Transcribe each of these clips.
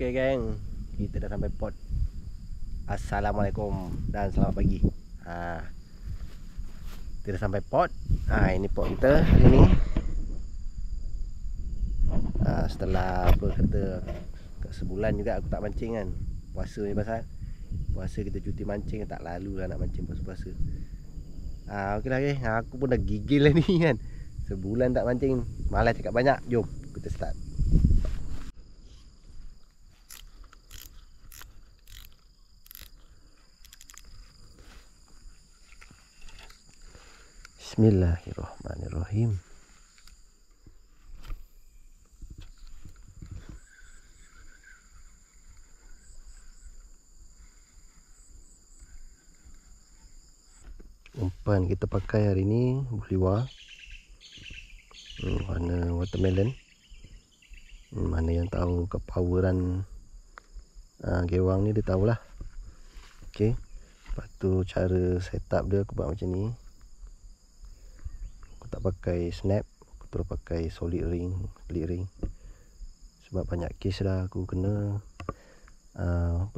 Okey geng, kita dah sampai port. Assalamualaikum dan selamat pagi. Kita dah sampai port. Ini port kita hari ni. Setelah apa kata sebulan juga aku tak mancing kan. Puasa ni pasal puasa kita cuti mancing, tak lalu lah nak mancing puasa-puasa. Okeylah geng, aku pun dah gigil lah ni kan. Sebulan tak mancing, malas cakap banyak. Jom kita start. Bismillahirrahmanirrahim. Umpan kita pakai hari ni buliwar, warna watermelon. Mana yang tahu kepoweran gewang ni dia tahulah. Okey. Lepas tu cara setup dia aku buat macam ni. Aku tak pakai snap, aku terus pakai solid ring, split ring. Sebab banyak case dah aku kena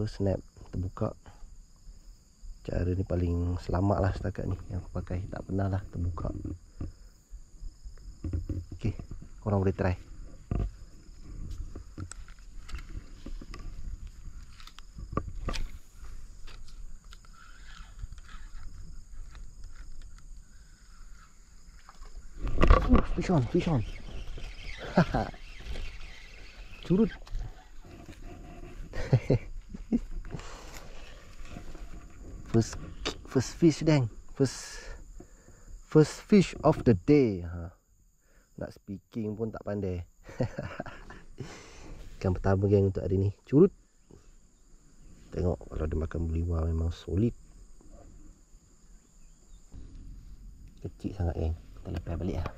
snap terbuka. Cara ni paling selamat lah setakat ni yang aku pakai, tak pernah lah terbuka. Okey, korang boleh try. Fish on. Curut. First fish deng. First fish of the day. Nak speaking pun tak pandai. Ikan pertama geng untuk hari ni. Curut. Tengok kalau dia makan buliwar memang solid. Kecil sangat geng. Kita lepas balik lah.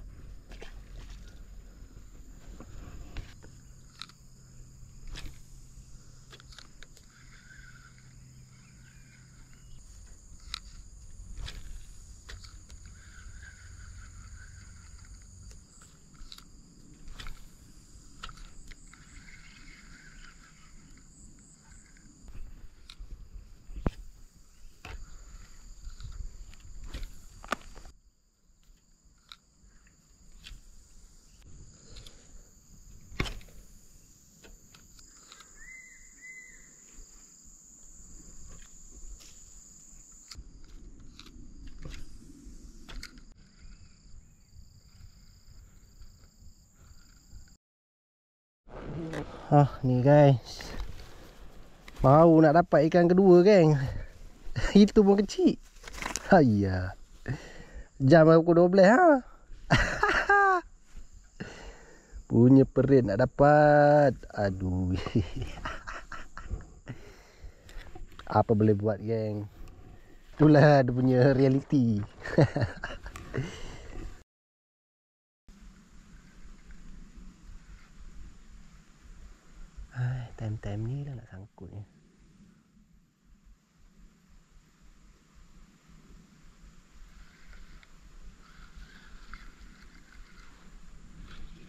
Ni guys, baru nak dapat ikan kedua geng. Itu pun kecil. Hayya. Jam pukul 12 Punya perit nak dapat. Aduh. Apa boleh buat geng. Itulah dia punya reality. Time-time ni dah nak sangkut ni.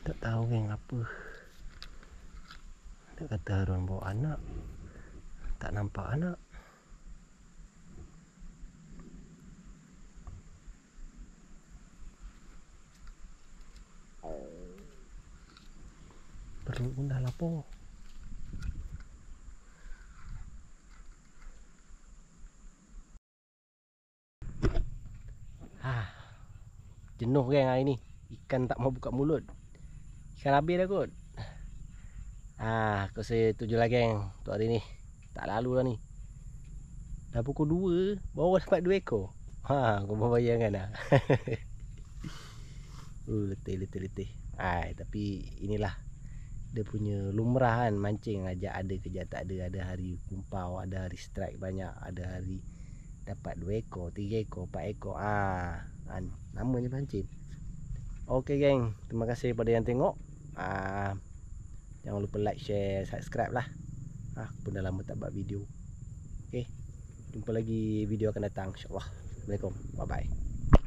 Tak tahu geng apa. Dia kata Harun bawa anak. Tak nampak anak. Perut pun dah lapar. Jenuh geng hari ni. Ikan tak mau buka mulut. Ikan habis dah kot. Aku rasa tu je lah geng untuk hari ni. Tak lalu lah ni. Dah pukul 2 baru dapat 2 ekor. Kau bayangkan lah. Letih. Tapi inilah dia punya lumrah kan mancing. Ajak ada kerja tak ada. Ada hari kumpau, ada hari strike banyak, ada hari dapat 2 ekor, 3 ekor, 4 ekor. Namanya pancing. Okey geng, terima kasih pada yang tengok. Jangan lupa like, share, subscribe lah. Aku pun dah lama tak buat video. Okey, jumpa lagi video akan datang, insyaAllah. Assalamualaikum, bye bye.